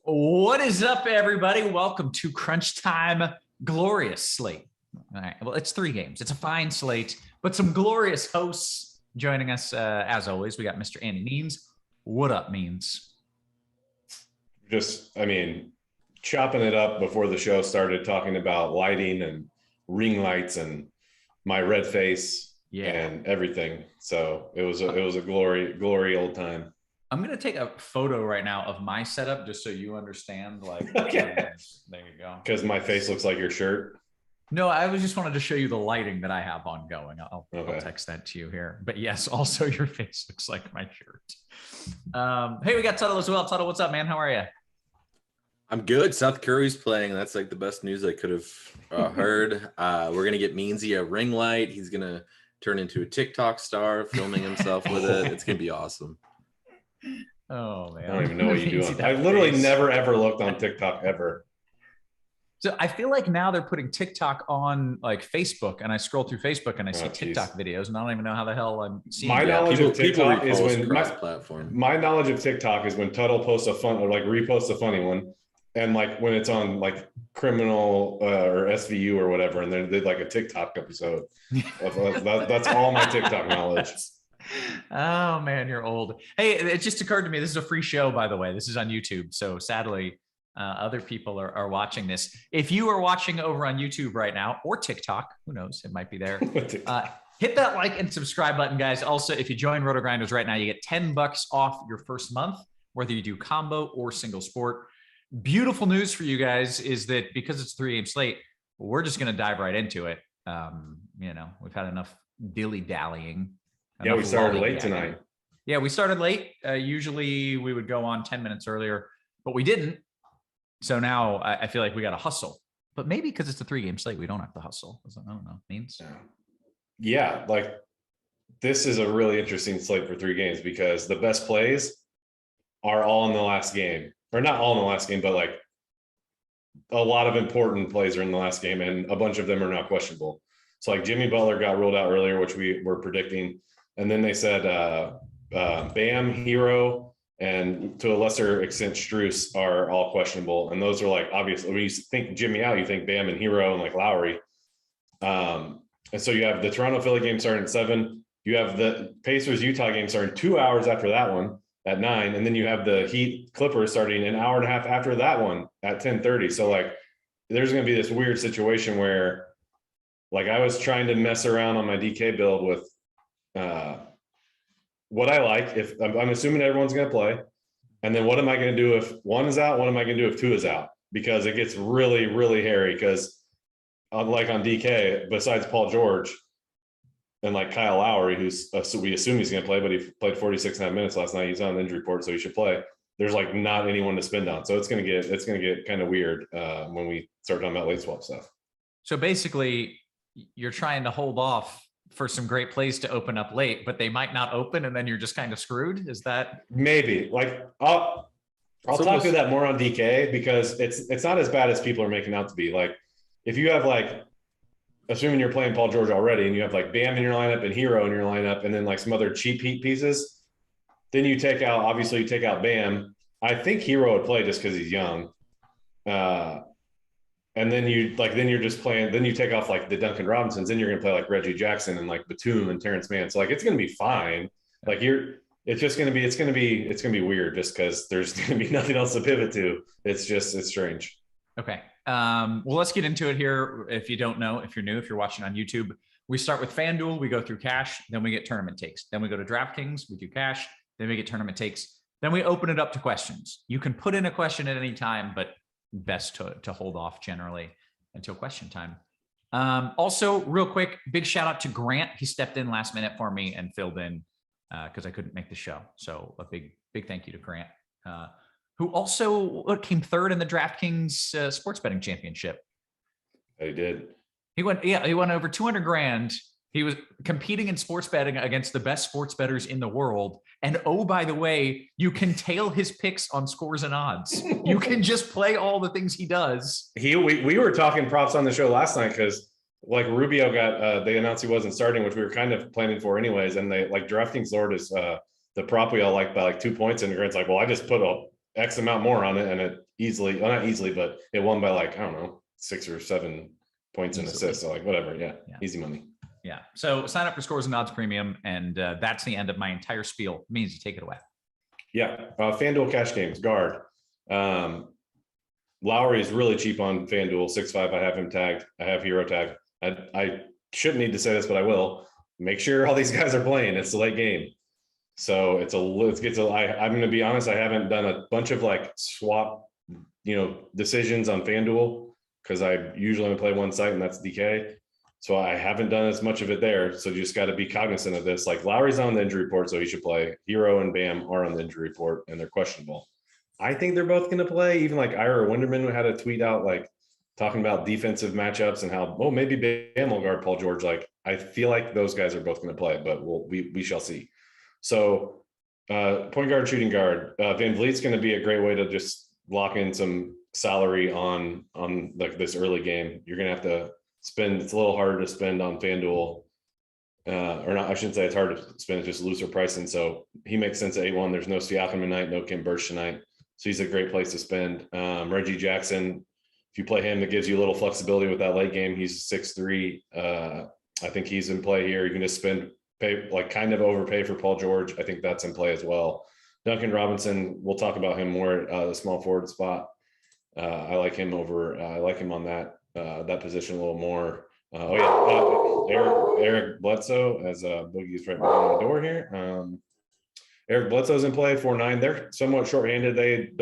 What is up, everybody? Welcome to Crunch Time. Glorious slate. All right. Well, it's 3 games. It's a fine slate, but some glorious hosts joining us. As always, we got Mr. Andy Means. What up, Means? Chopping it up before the show started, talking about lighting and ring lights and my red face and everything. So it was a glory old time. I'm going to take a photo right now of my setup just so you understand. Okay. There you go. Because my face looks like your shirt. No, I just wanted to show you the lighting that I have ongoing. I'll text that to you here. But yes, also your face looks like my shirt. Hey, we got Tuttle as well. Tuttle, what's up, man? How are you? I'm good. Seth Curry's playing. That's like the best news I could have heard. We're going to get Meansy a ring light. He's going to turn into a TikTok star, filming himself with it. It's going to be awesome. Oh, man. I don't even know what you do. I literally never, ever looked on TikTok ever. So I feel like now they're putting TikTok on like Facebook, and I scroll through Facebook and I see TikTok videos, and I don't even know how the hell I'm seeing. My knowledge of TikTok is when platform. My knowledge of TikTok is when Tuttle posts a fun or like reposts a funny one, and like when it's on like Criminal or SVU or whatever, and they did like a TikTok episode. That's all my TikTok knowledge. Oh man, you're old. Hey, it just occurred to me, this is a free show, by the way. This is on YouTube, so sadly other people are watching this. If you are watching over on YouTube right now or TikTok, who knows, it might be there. Hit that like and subscribe button, guys. Also, if you join RotoGrinders right now, you get $10 off your first month, whether you do combo or single sport. Beautiful news for you guys is that because it's a 3-game slate, we're just going to dive right into it. We've had enough dilly-dallying. Yeah, we started late tonight. Yeah, we started late. Usually we would go on 10 minutes earlier, but we didn't. So now I feel like we got to hustle. But maybe because it's a 3-game slate, we don't have to hustle. I don't know. Means. Yeah, like this is a really interesting slate for 3 games because the best plays are all in the last game. Or not all in the last game, but like a lot of important plays are in the last game, and a bunch of them are now questionable. So like Jimmy Butler got ruled out earlier, which we were predicting. And then they said Bam, Hero, and to a lesser extent Strus are all questionable. And those are like, obviously, when you think Jimmy out, you think Bam and Hero and like Lowry. And so you have the Toronto-Philly game starting at 7. You have the Pacers-Utah game starting 2 hours after that one at 9. And then you have the Heat-Clippers starting an hour and a half after that one at 10:30. So like there's going to be this weird situation where like I was trying to mess around on my DK build with what I like. If I'm assuming everyone's going to play, and then what am I going to do if 1 is out? What am I going to do if 2 is out? Because it gets really, really hairy. Because like on DK, besides Paul George and like Kyle Lowry, who's we assume he's going to play, but he played 46.5 minutes last night. He's on the injury report, so he should play. There's like not anyone to spend on, so it's going to get kind of weird when we start talking about late swap stuff. So basically, you're trying to hold off for some great plays to open up late, but they might not open, and then you're just kind of screwed. Is that maybe? Like I'll talk to that more on DK because it's not as bad as people are making out to be. Like if you have like, assuming you're playing Paul George already, and you have like Bam in your lineup and Hero in your lineup, and then like some other cheap heat pieces, then you take out Bam. I think Hero would play just because he's young. And then you're just playing, then you take off like the Duncan Robinsons, then you're going to play like Reggie Jackson and like Batum and Terrence Mann. So like, it's going to be fine. Like it's going to be weird just because there's going to be nothing else to pivot to. It's strange. Okay. Well, let's get into it here. If you don't know, if you're new, if you're watching on YouTube, we start with FanDuel, we go through cash, then we get tournament takes. Then we go to DraftKings, we do cash, then we get tournament takes. Then we open it up to questions. You can put in a question at any time, but best to hold off generally until question time. Also, real quick, big shout out to Grant. He stepped in last minute for me and filled in because I couldn't make the show. So a big thank you to Grant, who also came 3rd in the DraftKings sports betting championship. He did. He went over 200 grand. He was competing in sports betting against the best sports bettors in the world. And oh, by the way, you can tail his picks on Scores and Odds. You can just play all the things he does. We were talking props on the show last night because like Rubio they announced he wasn't starting, which we were kind of planning for anyways. And they like DraftKings lowered his the prop we all like by like 2 points. And Grant's like, well, I just put a X amount more on it and easily. Well, not easily, but it won by like, I don't know, 6 or 7 points and assists. So like whatever. Yeah. Easy money. Yeah. So sign up for Scores and Odds Premium. And that's the end of my entire spiel. It means you take it away. Yeah. FanDuel cash games, guard. Lowry is really cheap on FanDuel, 6.5. I have him tagged. I have hero tagged. I shouldn't need to say this, but I will. Make sure all these guys are playing. It's a late game. So I'm going to be honest. I haven't done a bunch of like swap, decisions on FanDuel because I usually only play one site and that's DK. So I haven't done as much of it there. So you just got to be cognizant of this. Like Lowry's on the injury report, so he should play. Hero and Bam are on the injury report and they're questionable. I think they're both going to play. Even like Ira Winderman had a tweet out like talking about defensive matchups and how, maybe Bam will guard Paul George. Like I feel like those guys are both going to play, but we shall see. So point guard, shooting guard. Van Vliet's going to be a great way to just lock in some salary on like this early game. You're going to have to spend. It's a little harder to spend on FanDuel. Or not, I shouldn't say it's hard to spend, it's just looser pricing. So he makes sense at 8-1. There's no Siakam tonight, no Kim Birch tonight. So he's a great place to spend. Reggie Jackson, if you play him, it gives you a little flexibility with that late game. He's 6'3". I think he's in play here. You can just kind of overpay for Paul George. I think that's in play as well. Duncan Robinson, we'll talk about him more at the small forward spot. I like him on that position a little more. Eric Bledsoe, as Boogie's right behind my door here. Eric Bledsoe's in play, 4'9". They're somewhat shorthanded. They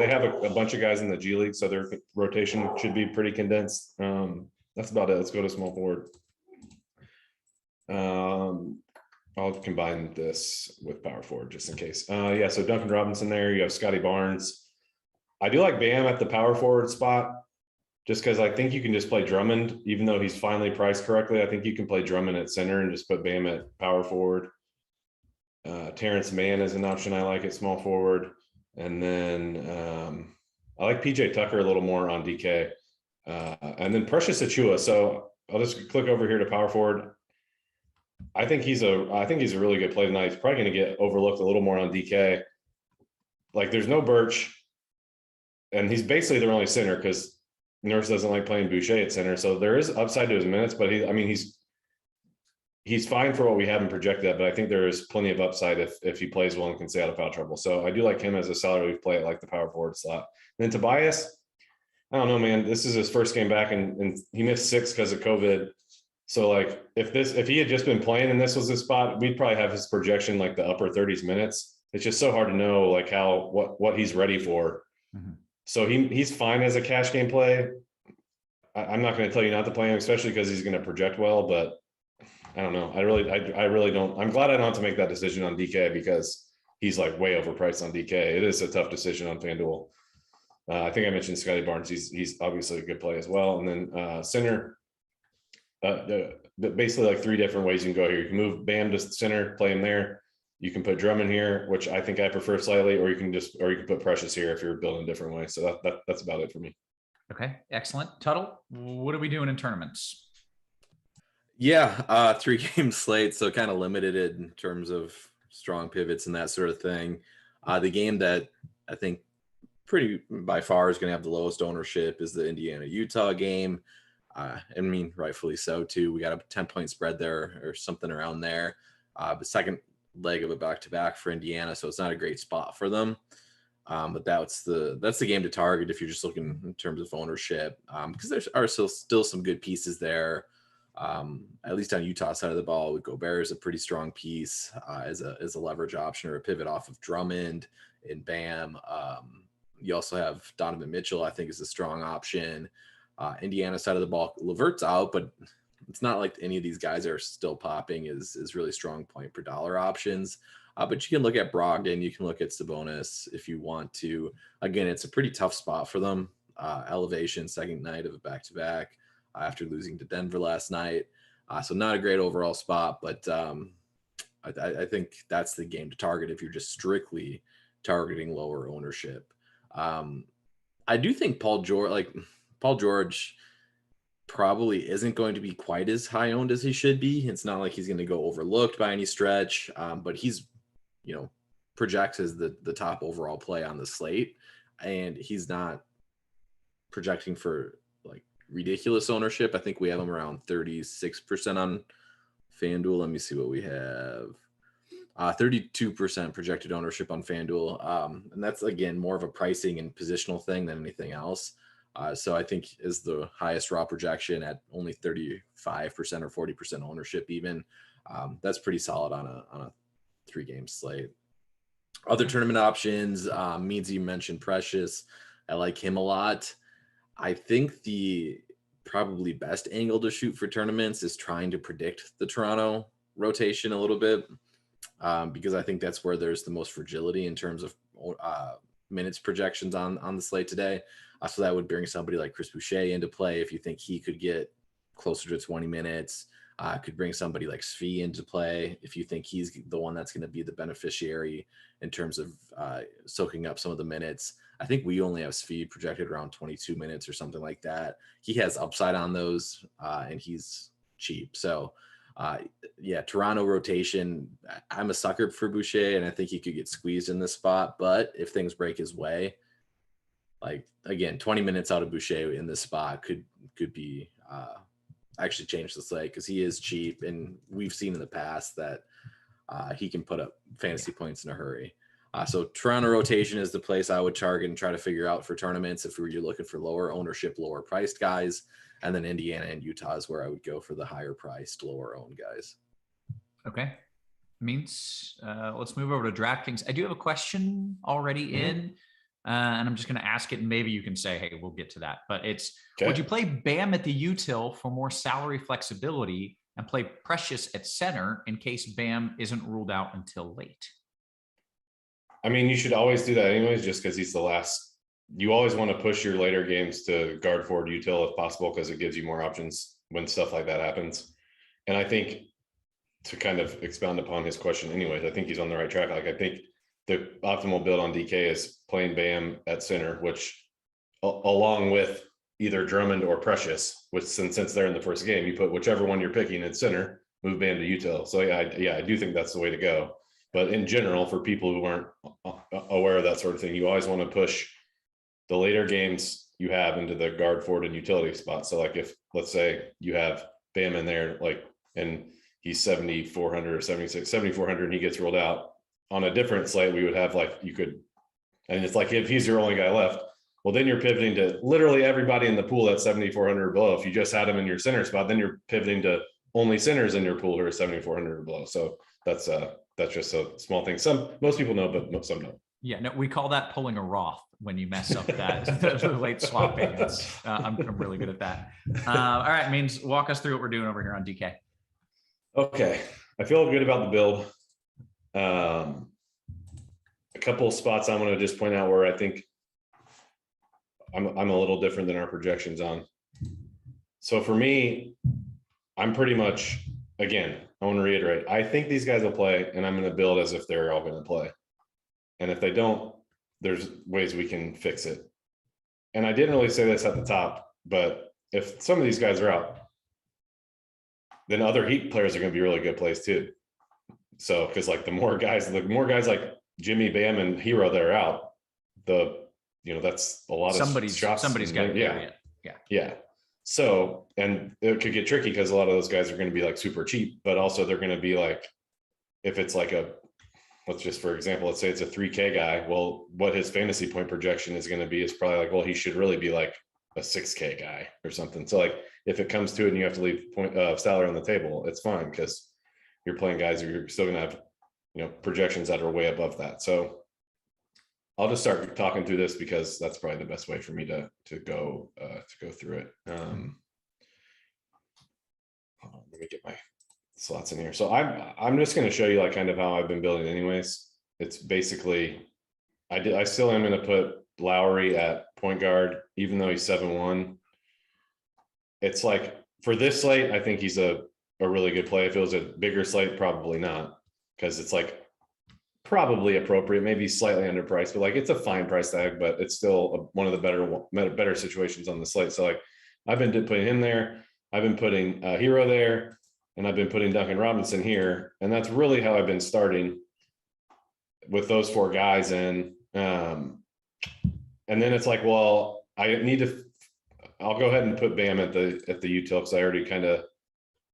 have a bunch of guys in the G League, so their rotation should be pretty condensed. That's about it. Let's go to small forward. I'll combine this with power forward just in case. So Duncan Robinson there. You have Scotty Barnes. I do like Bam at the power forward spot just because I think you can just play Drummond, even though he's finally priced correctly. I think you can play Drummond at center and just put Bam at power forward. Terrence Mann is an option I like at small forward. And then I like PJ Tucker a little more on DK. And then Precious Achua. So I'll just click over here to power forward. I think he's a really good play tonight. He's probably going to get overlooked a little more on DK. Like there's no Birch, and he's basically their only center because Nurse doesn't like playing Boucher at center. So there is upside to his minutes, but he's fine for what we have him projected at, but I think there is plenty of upside if he plays well and can stay out of foul trouble. So I do like him as a salary play at like the power forward slot. And then Tobias, I don't know, man. This is his first game back and he missed 6 because of COVID. So like if he had just been playing and this was his spot, we'd probably have his projection like the upper 30s minutes. It's just so hard to know like what he's ready for. Mm-hmm. So he's fine as a cash game play. I'm not going to tell you not to play him, especially because he's going to project well, but I don't know. I really don't. I'm glad I don't have to make that decision on DK because he's like way overpriced on DK. It is a tough decision on FanDuel. I think I mentioned Scotty Barnes. He's obviously a good play as well. And then center, basically like 3 different ways you can go here. You can move Bam to center, play him there. You can put Drummond here, which I think I prefer slightly, or you can put Precious here if you're building a different way. So that's about it for me. Okay, excellent. Tuttle, what are we doing in tournaments? Yeah, 3-game slate, so kind of limited in terms of strong pivots and that sort of thing. The game that I think pretty by far is going to have the lowest ownership is the Indiana-Utah game. Rightfully so too. We got a 10-point spread there or something around there. The second leg of a back-to-back for Indiana, so it's not a great spot for them. But that's the game to target if you're just looking in terms of ownership, because there are still some good pieces there. At least on Utah side of the ball, with Gobert is a pretty strong piece as a leverage option or a pivot off of Drummond and Bam. You also have Donovan Mitchell, I think, is a strong option. Indiana side of the ball, Levert's out, but it's not like any of these guys are still popping is really strong point per dollar options. But you can look at Brogdon, you can look at Sabonis if you want to. Again, it's a pretty tough spot for them. Elevation, second night of a back-to-back after losing to Denver last night. So not a great overall spot, but I think that's the game to target if you're just strictly targeting lower ownership. I do think Paul George probably isn't going to be quite as high owned as he should be. It's not like he's going to go overlooked by any stretch, but he's, projects as the top overall play on the slate, and he's not projecting for like ridiculous ownership. I think we have him around 36% on FanDuel. Let me see what we have. 32% projected ownership on FanDuel. And that's, again, more of a pricing and positional thing than anything else. So I think is the highest raw projection at only 35% or 40% ownership even. That's pretty solid on a 3-game slate. Other tournament options, means you mentioned Precious. I like him a lot. I think the probably best angle to shoot for tournaments is trying to predict the Toronto rotation a little bit, because I think that's where there's the most fragility in terms of minutes projections on the slate today. So that would bring somebody like Chris Boucher into play if you think he could get closer to 20 minutes. Could bring somebody like Svi into play if you think he's the one that's going to be the beneficiary in terms of soaking up some of the minutes. I think we only have Svi projected around 22 minutes or something like that. He has upside on those, and he's cheap. So, yeah, Toronto rotation. I'm a sucker for Boucher, and I think he could get squeezed in this spot. But if things break his way, like, again, 20 minutes out of Boucher in this spot could be actually change the slate, because he is cheap, and we've seen in the past that he can put up fantasy points in a hurry. So Toronto rotation is the place I would target and try to figure out for tournaments if you're looking for lower ownership, lower priced guys. And then Indiana and Utah is where I would go for the higher priced, lower owned guys. Okay. Means let's move over to DraftKings. I do have a question already in, and I'm just going to ask it, and maybe you can say, hey, we'll get to that. But it's, would you play Bam at the util for more salary flexibility and play Precious at center in case Bam isn't ruled out until late? I mean, you should always do that anyways, just because he's the last. You always want to push your later games to guard forward util if possible, because it gives you more options when stuff like that happens. And I think, to kind of expound upon his question anyways, I think he's on the right track. Like, I think the optimal build on DK is playing Bam at center, which along with either Drummond or Precious, which since they're in the first game, you put whichever one you're picking at center, move Bam to util. So yeah, I do think that's the way to go. But in general, for people who aren't aware of that sort of thing, you always want to push the later games you have into the guard forward and utility spot. So like, if let's say you have Bam in there, like, and he's 7,400 or 7,400 and he gets ruled out, on a different slate, we would have, like, you could, and it's like, if he's your only guy left, well, then you're pivoting to literally everybody in the pool at 7,400 or below. If you just had him in your center spot, then you're pivoting to only centers in your pool who are 7,400 or below. So that's just a small thing. Most people know, but some don't. Yeah, no, we call that pulling a Roth when you mess up that late swapping. I'm really good at that. All right, Means, walk us through what we're doing over here on DK. Okay, I feel good about the build. A couple of spots I want to just point out where I think I'm a little different than our projections on. So for me, I'm pretty much, again, I want to reiterate, I think these guys will play, and I'm going to build as if they're all going to play. And if they don't, there's ways we can fix it. And I didn't really say this at the top, but if some of these guys are out, then other Heat players are going to be really good plays too. So, because like the more guys like Jimmy, Bam, and Hero that are out, that's a lot of shots. Somebody's got to yeah. So, and it could get tricky because a lot of those guys are going to be like super cheap, but also they're going to be like, if it's like let's just, for example, let's say it's a 3K guy. Well, what his fantasy point projection is going to be is probably like, well, he should really be like a 6K guy or something. So like, if it comes to it and you have to leave salary on the table, it's fine because you're playing guys who you're still going to have, projections that are way above that. So I'll just start talking through this because that's probably the best way for me to go through it. Hold on, let me get my slots in here. So I'm just going to show you like kind of how I've been building anyways. It's basically, I still am going to put Lowry at point guard, even though he's 7'1". It's like, for this slate, I think he's a really good play. If it was a bigger slate, probably not, because it's like probably appropriate, maybe slightly underpriced, but like it's a fine price tag, but it's still one of the better situations on the slate. So like, I've been putting him there. I've been putting Hero there, and I've been putting Duncan Robinson here. And that's really how I've been starting with those four guys in. And then it's like, well, I need to I'll go ahead and put Bam at the util because I already kind of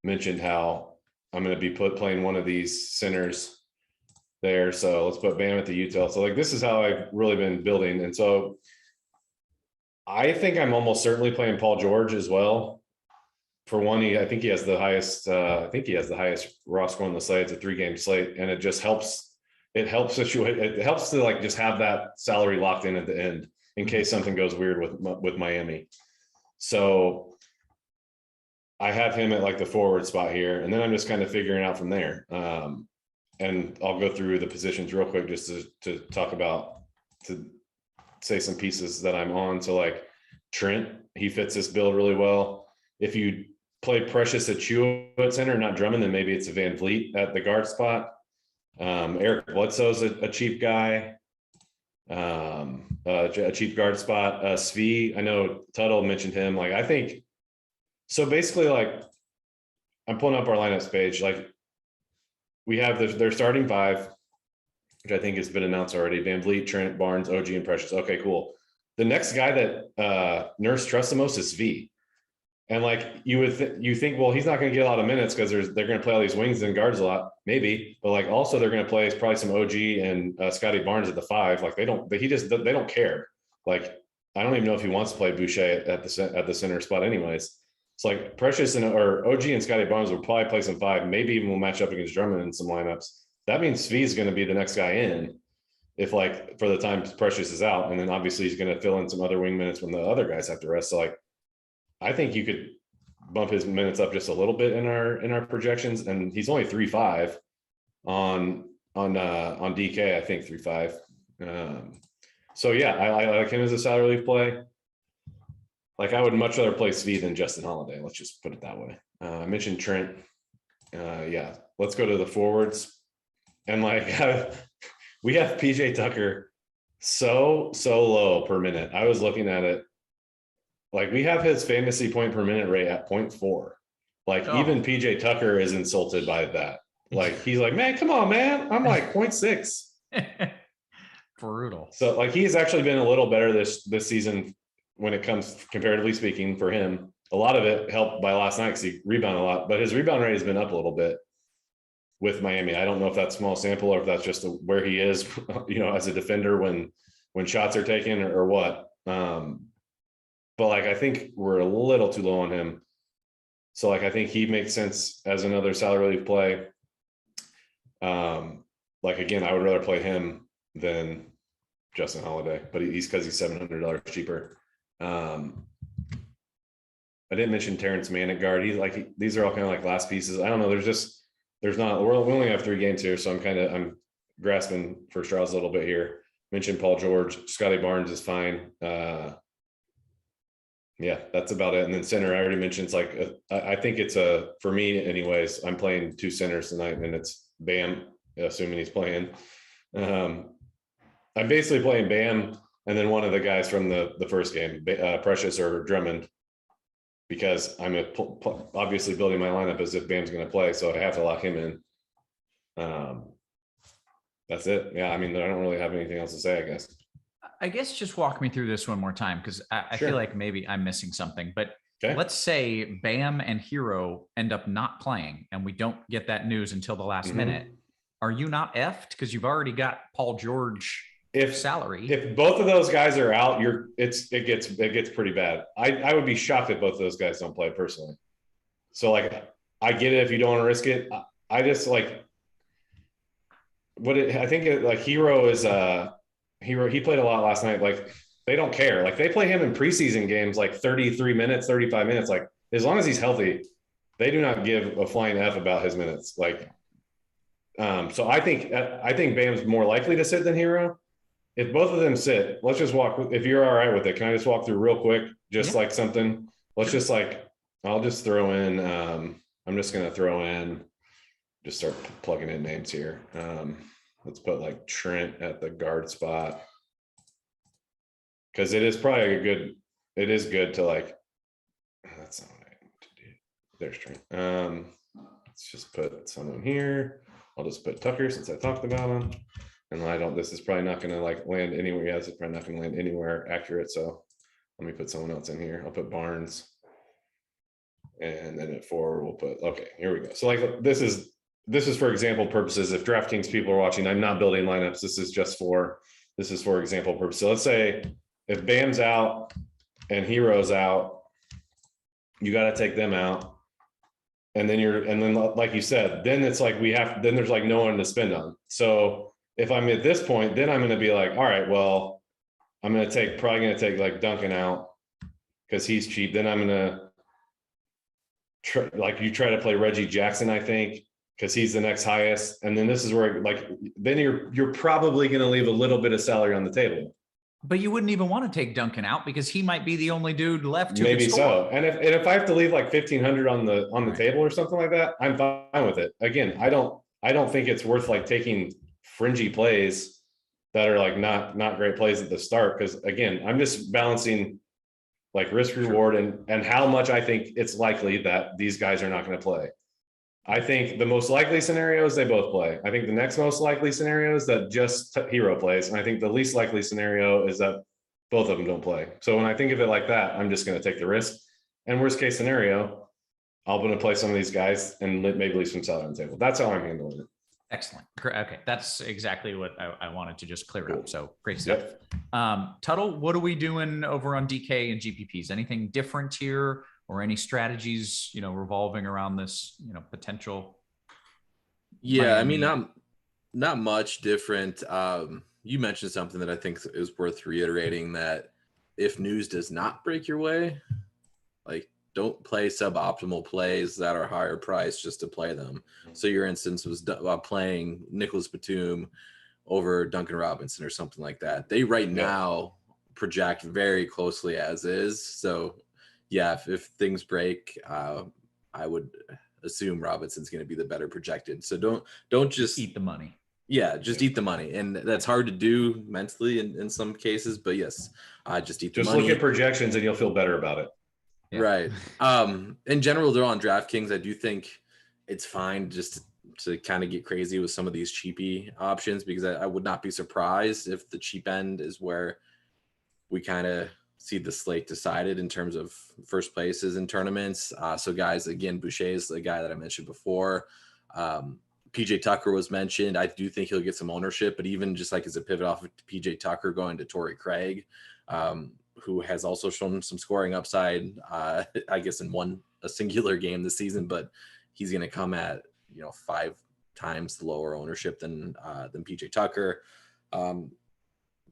mentioned how I'm going to be playing one of these centers there. So let's put Bam at the util. So like this is how I've really been building, and so I think I'm almost certainly playing Paul George as well. For one, I think he has the highest. I think he has the highest raw score on the slate. It's a 3-game slate, and it just helps. It helps to like just have that salary locked in at the end in case something goes weird with Miami. So I have him at like the forward spot here, and then I'm just kind of figuring out from there. And I'll go through the positions real quick just to talk about, to say some pieces that I'm on. So like Trent, he fits this build really well. If you play Precious Achua at center, not Drummond, then maybe it's a Van Vliet at the guard spot. Eric Bledsoe's a cheap guy, a cheap guard spot. Svi, I know Tuttle mentioned him. Like I think so. Basically, like I'm pulling up our lineups page. Like we have their starting 5, which I think has been announced already: Van Vliet, Trent, Barnes, OG, and Precious. Okay, cool. The next guy that Nurse trusts the most is Svi. And like you think, well, he's not going to get a lot of minutes because they're going to play all these wings and guards a lot, maybe. But like also they're going to play probably some OG and Scotty Barnes at the 5. Like they don't care. Like I don't even know if he wants to play Boucher at the center spot, anyways. It's like Precious or OG and Scotty Barnes will probably play some 5. Maybe even will match up against Drummond in some lineups. That means Svi is going to be the next guy in, if like for the time Precious is out, and then obviously he's going to fill in some other wing minutes when the other guys have to rest. So like, I think you could bump his minutes up just a little bit in our projections, and he's only 3.5 on DK. I think 3.5. So yeah, I like him as a salary leaf play. Like I would much rather play Svi than Justin Holiday. Let's just put it that way. I mentioned Trent. Yeah, let's go to the forwards, and like we have PJ Tucker so low per minute. I was looking at it. Like we have his fantasy point per minute rate at 0.4. Like even PJ Tucker is insulted by that. Like he's like, man, come on, man. I'm like 0.6. Brutal. So like he's actually been a little better this season when it comes, comparatively speaking, for him. A lot of it helped by last night because he rebounded a lot, but his rebound rate has been up a little bit with Miami. I don't know if that's small sample or if that's just where he is, as a defender when shots are taken or what. But like, I think we're a little too low on him. So like, I think he makes sense as another salary relief play. Like, again, I would rather play him than Justin Holiday, but he's because he's $700 cheaper. I didn't mention Terrence Mann at guard. These are all kind of like last pieces. I don't know. We only have 3 games here. So I'm grasping for straws a little bit here. Mentioned Paul George. Scotty Barnes is fine. Yeah, that's about it. And then center, I already mentioned, it's like, I think it's for me anyways, I'm playing 2 centers tonight, and it's Bam, assuming he's playing. I'm basically playing Bam and then one of the guys from the first game, Precious or Drummond, because I'm obviously building my lineup as if Bam's going to play. So I have to lock him in. That's it. Yeah, I mean, I don't really have anything else to say, I guess. I guess just walk me through this one more time, because I Sure. feel like maybe I'm missing something. But Okay. Let's say Bam and Hero end up not playing, and we don't get that news until the last minute. Are you not effed because you've already got Paul George salary? If both of those guys are out, it gets pretty bad. I would be shocked if both of those guys don't play personally. So like, I get it if you don't want to risk it. I just like I think like Hero is he played a lot last night. Like they don't care. Like they play him in preseason games, like 33 minutes, 35 minutes. Like as long as he's healthy, they do not give a flying F about his minutes. Like, so I think Bam's more likely to sit than Hero. If both of them sit, let's just if you're all right with it, can I just walk through real quick? Just like something, let's just like, I'll just throw in, I'm just going to throw in, just start plugging in names here. Let's put like Trent at the guard spot. Cause it is probably it is good to like, that's not what I need to do. There's Trent. Let's just put someone here. I'll just put Tucker since I talked about him. And this is probably not going to like land anywhere. Yeah, this is probably not going to land anywhere accurate. So Let me put someone else in here. I'll put Barnes. And then at 4, we'll put, okay, here we go. So like this is for example purposes. If DraftKings people are watching, I'm not building lineups. This is for example purposes. So let's say if Bam's out and Hero's out, you got to take them out. And then like you said, then it's like then there's like no one to spend on. So if I'm at this point, then I'm going to be like, all right, well, I'm probably going to take like Duncan out because he's cheap. Then I'm going to try to play Reggie Jackson, I think, because he's the next highest. And then this is where then you're probably going to leave a little bit of salary on the table. But you wouldn't even want to take Duncan out because he might be the only dude left to maybe score. So. And if I have to leave like 1,500 on the table or something like that, I'm fine with it. Again, I don't think it's worth like taking fringy plays that are like not great plays at the start. Because again, I'm just balancing like risk reward and how much I think it's likely that these guys are not going to play. I think the most likely scenario is they both play. I think the next most likely scenario is that just Hero plays. And I think the least likely scenario is that both of them don't play. So when I think of it like that, I'm just going to take the risk. And worst case scenario, I'm going to play some of these guys and maybe leave some salary on the table. That's how I'm handling it. Excellent. Okay. That's exactly what I wanted to just clear up. So great stuff. Yep. Tuttle, what are we doing over on DK and GPPs? Anything different here or any strategies, revolving around this, potential? Yeah. Miami? I mean, not much different. You mentioned something that I think is worth reiterating, that if news does not break your way, like, don't play suboptimal plays that are higher priced just to play them. So your instance was playing Nicholas Batum over Duncan Robinson or something like that. They now project very closely as is. So yeah, if things break, I would assume Robinson's going to be the better projected. So don't just eat the money. Yeah, just eat the money. And that's hard to do mentally in some cases, but yes, just eat the money. Just look at projections and you'll feel better about it. Yeah. Right. In general, they're on DraftKings. I do think it's fine just to kind of get crazy with some of these cheapy options, because I would not be surprised if the cheap end is where we kind of see the slate decided in terms of first places in tournaments. So guys, again, Boucher is the guy that I mentioned before. PJ Tucker was mentioned. I do think he'll get some ownership, but even just like as a pivot off of PJ Tucker going to Torrey Craig, who has also shown some scoring upside, I guess in a singular game this season, but he's going to come at 5 times the lower ownership than PJ Tucker.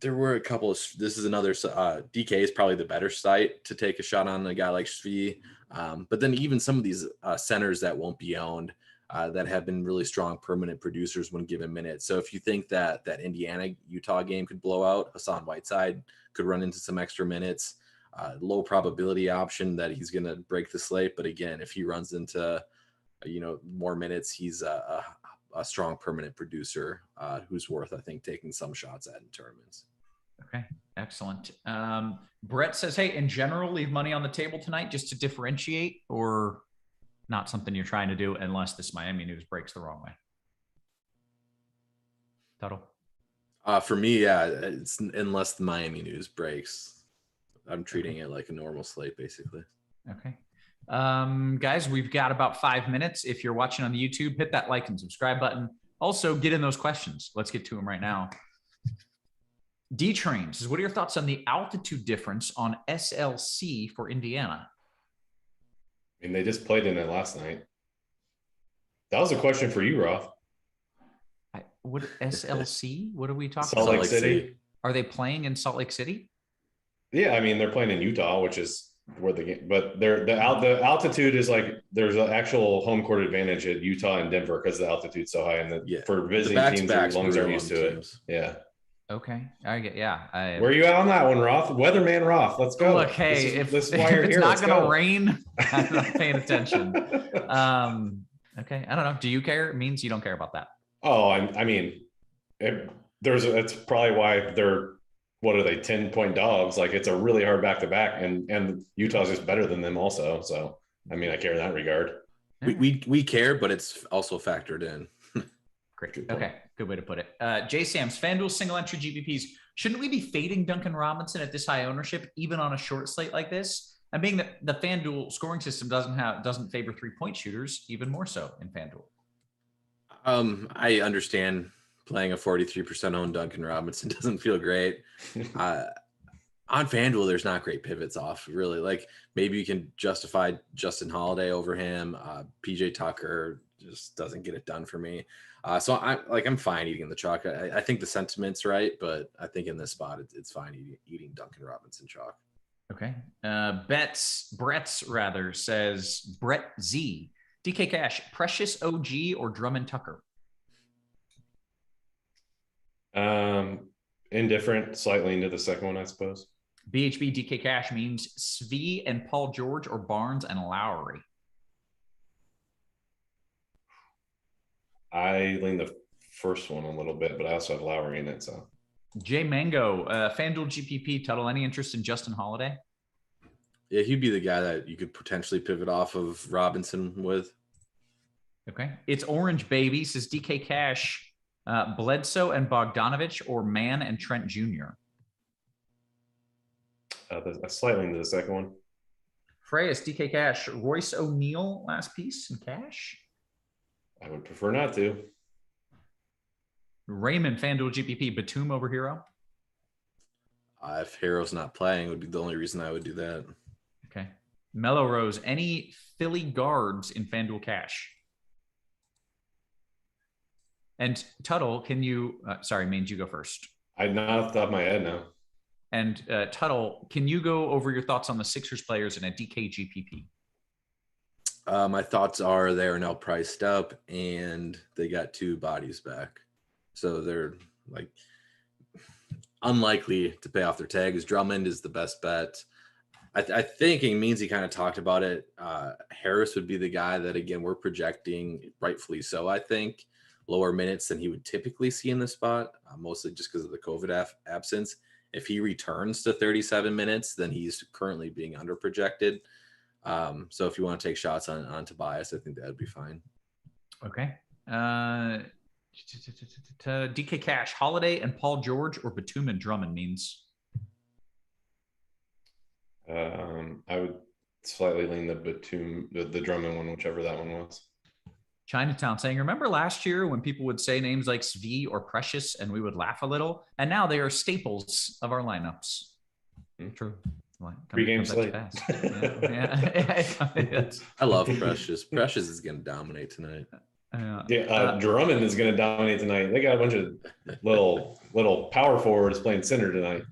There were a couple of, this is another, DK is probably the better site to take a shot on a guy like Shvi. But then even some of these centers that won't be owned, that have been really strong permanent producers when given minutes. So if you think that Indiana-Utah game could blow out, Hassan Whiteside could run into some extra minutes, low probability option that he's going to break the slate. But again, if he runs into, more minutes, he's a strong permanent producer who's worth, I think, taking some shots at in tournaments. Okay, excellent. Brett says, hey, in general, leave money on the table tonight just to differentiate, or not something you're trying to do unless this Miami news breaks the wrong way? Tuttle? For me, yeah, it's unless the Miami news breaks. I'm treating it like a normal slate, basically. Okay. Guys, we've got about 5 minutes. If you're watching on the YouTube, hit that like and subscribe button. Also, get in those questions. Let's get to them right now. D-Train says, what are your thoughts on the altitude difference on SLC for Indiana? I mean, they just played in it last night. That was a question for you, Roth. What SLC? What are we talking Salt about? Lake City. Are they playing in Salt Lake City? Yeah, I mean, they're playing in Utah, which is where the game, but the altitude is like, there's an actual home court advantage at Utah and Denver because the altitude's so high, and for visiting teams, as long as they're used to it. Yeah. Okay. I get, yeah. Where are you at on that one, Roth? Weatherman Roth. Let's go. Look, hey, if it's not going to rain, I'm not paying attention. Okay. I don't know. Do you care? It means you don't care about that. Oh, I mean, that's probably why they're, what are they, 10-point dogs? Like, it's a really hard back-to-back, and Utah's just better than them also. So, I mean, I care in that regard. We care, but it's also factored in. Great. Okay. Good way to put it. Jay Sam's FanDuel single entry GPPs Shouldn't we be fading Duncan Robinson at this high ownership, even on a short slate like this? And being that the FanDuel scoring system doesn't favor 3-point shooters, even more so in FanDuel. I understand playing a 43% owned Duncan Robinson doesn't feel great. On FanDuel, there's not great pivots off, really. Like maybe you can justify Justin Holiday over him. PJ Tucker just doesn't get it done for me. So I'm fine eating the chalk. I think the sentiment's right, but I think in this spot it's fine eating Duncan Robinson chalk. Okay. Brett's says Brett Z. DK Cash, Precious OG or Drummond Tucker? Indifferent, slightly into the second one, I suppose. BHB DK Cash means Svi and Paul George or Barnes and Lowry? I lean the first one a little bit, but I also have Lowry in it. So J Mango, FanDuel GPP, Tuttle, any interest in Justin Holiday? Yeah, he'd be the guy that you could potentially pivot off of Robinson with. Okay. It's Orange Baby, says DK Cash, Bledsoe and Bogdanovich or Mann and Trent Jr.? Slightly into the second one. Freyas, DK Cash, Royce O'Neal, last piece in cash? I would prefer not to. Raymond, FanDuel GPP, Batum over Hero? If Hero's not playing, would be the only reason I would do that. Okay. Mellow Rose, any Philly guards in FanDuel Cash? And Tuttle, can you, Means you go first. I'm not off the top of my head now. And Tuttle, can you go over your thoughts on the Sixers players in a DK GPP? My thoughts are they are now priced up and they got 2 bodies back. So they're like unlikely to pay off their tags. Drummond is the best bet. I think it means he kind of talked about it. Harris would be the guy that, again, we're projecting rightfully so, I think, lower minutes than he would typically see in the spot, mostly just because of the COVID absence. If he returns to 37 minutes, then he's currently being under projected. So if you want to take shots on Tobias, I think that would be fine. Okay. DK Cash, Holiday and Paul George or Batum and Drummond means? I would slightly lean the Batum, the Drummond one, whichever that one was. Chinatown saying, remember last year when people would say names like Svi or Precious and we would laugh a little? And now they are staples of our lineups. True. Pre-game slate. I love Precious. Precious is going to dominate tonight. Drummond is going to dominate tonight. They got a bunch of little power forwards playing center tonight.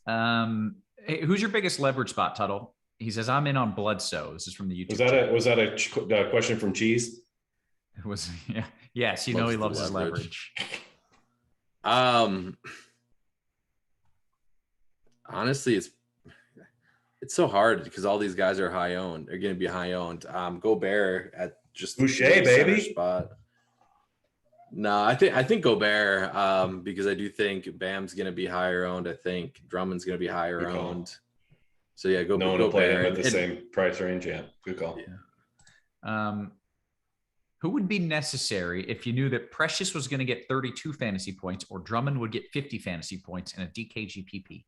Hey, who's your biggest leverage spot, Tuttle? He says, I'm in on Bledsoe. This is from the YouTube. Was that a question from Cheese? It was, yeah. Yes, he loves his leverage. Honestly, it's so hard because all these guys are high owned. They're going to be high owned. Gobert at just Boucher, baby spot. No, I think Gobert, because I do think Bam's going to be higher owned. I think Drummond's going to be higher owned. So yeah, no one will play him at the same price range. Yeah, good call. Yeah. Who would be necessary if you knew that Precious was going to get 32 fantasy points or Drummond would get 50 fantasy points in a DK GPP?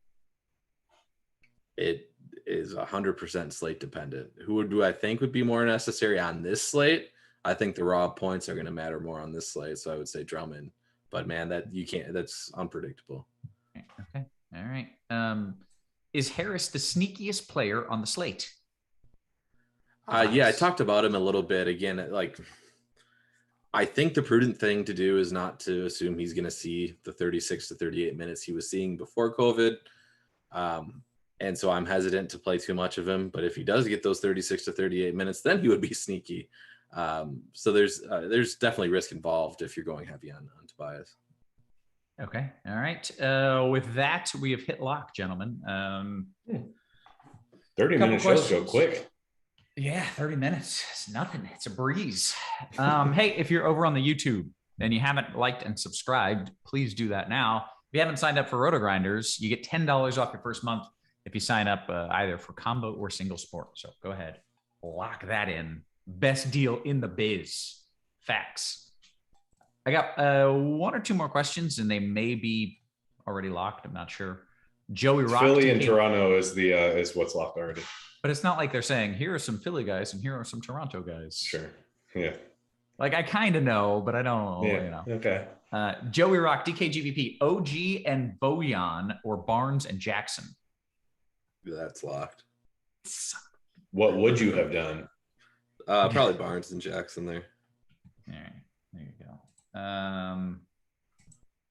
It is 100% slate dependent. Who do I think would be more necessary on this slate? I think the raw points are going to matter more on this slate, so I would say Drummond. But man, that's unpredictable. Okay. All right. Is Harris the sneakiest player on the slate? Yeah, I talked about him a little bit. Again, I think the prudent thing to do is not to assume he's going to see the 36 to 38 minutes he was seeing before COVID. And so I'm hesitant to play too much of him. But if he does get those 36 to 38 minutes, then he would be sneaky. So there's definitely risk involved if you're going heavy on Tobias. Okay. All right. With that, we have hit lock, gentlemen. 30-minute shows go quick. Yeah, 30 minutes. It's nothing. It's a breeze. Hey, if you're over on the YouTube and you haven't liked and subscribed, please do that now. If you haven't signed up for RotoGrinders, you get $10 off your first month if you sign up either for combo or single sport. So go ahead, lock that in. Best deal in the biz. Facts. I got 1 or 2 more questions, and they may be already locked. I'm not sure. Joey Rock. Philly and Toronto is what's locked already. But it's not like they're saying, here are some Philly guys and here are some Toronto guys. Sure. Yeah. Like I kind of know, but I don't know. Yeah. You know. Okay. Joey Rock, DKGVP, OG and Bojan, or Barnes and Jackson. That's locked. What would you have done? Probably Barnes and Jackson there. All right, there you go.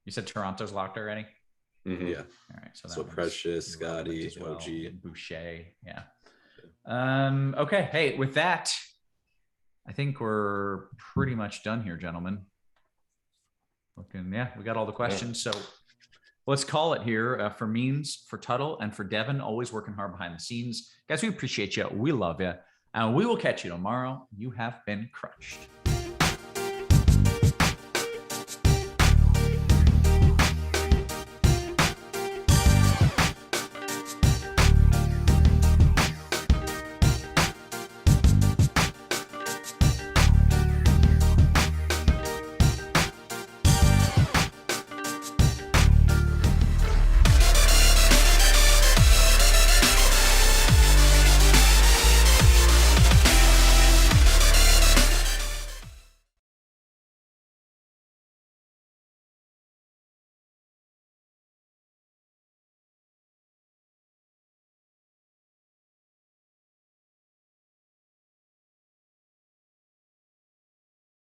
You said Toronto's locked already? Mm-hmm. Yeah. All right, So Precious, Scotty, OG, Boucher. Yeah. Okay. Hey, with that, I think we're pretty much done here, gentlemen. We got all the questions. So let's call it here for Means, for Tuttle, and for Devin, always working hard behind the scenes. Guys, we appreciate you. We love you. And we will catch you tomorrow. You have been crushed.